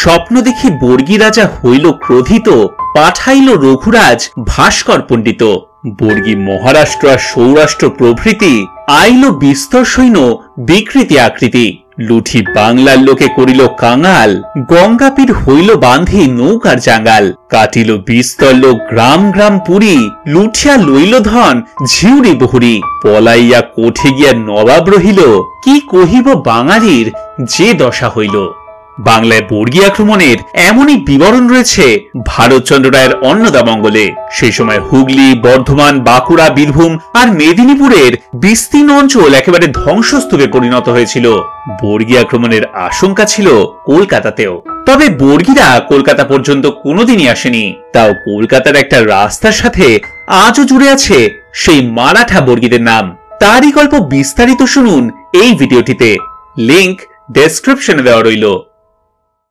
স্বপ্ন দেখি বর্গী রাজা হইল ক্রোধিত, পাঠাইল রঘুরাজ ভাস্কর পণ্ডিত। বর্গী মহারাষ্ট্র আর সৌরাষ্ট্র প্রভৃতি আইল বিস্তর সৈন্য বিকৃতি আকৃতি। লুঠি বাংলার লোকে করিল কাঙাল, গঙ্গাপীর হইল বান্ধি নৌকার জাঙ্গাল। কাটিল বিস্তর লোক গ্রাম গ্রাম পুরী, লুঠিয়া লইল ধন ঝিউরি বহুরি। পলাইয়া কোঠে গিয়া নবাব রহিল, কি কহিব বাঙালির যে দশা হইল। বাংলায় বর্গী আক্রমণের এমনই বিবরণ রয়েছে ভারতচন্দ্র রায়ের অন্নদামঙ্গলে। সেই সময় হুগলি, বর্ধমান, বাঁকুড়া, বীরভূম আর মেদিনীপুরের বিস্তীর্ণ অঞ্চল একেবারে ধ্বংসস্তূপে পরিণত হয়েছিল। বর্গী আক্রমণের আশঙ্কা ছিল কলকাতাতেও। তবে বর্গীরা কলকাতা পর্যন্ত কোনোদিনই আসেনি। তাও কলকাতার একটা রাস্তার সাথে আজও জুড়ে আছে সেই মারাঠা বর্গীদের নাম। তারই গল্প বিস্তারিত শুনুন এই ভিডিওটিতে। লিংক ডেসক্রিপশনে দেওয়া রইল।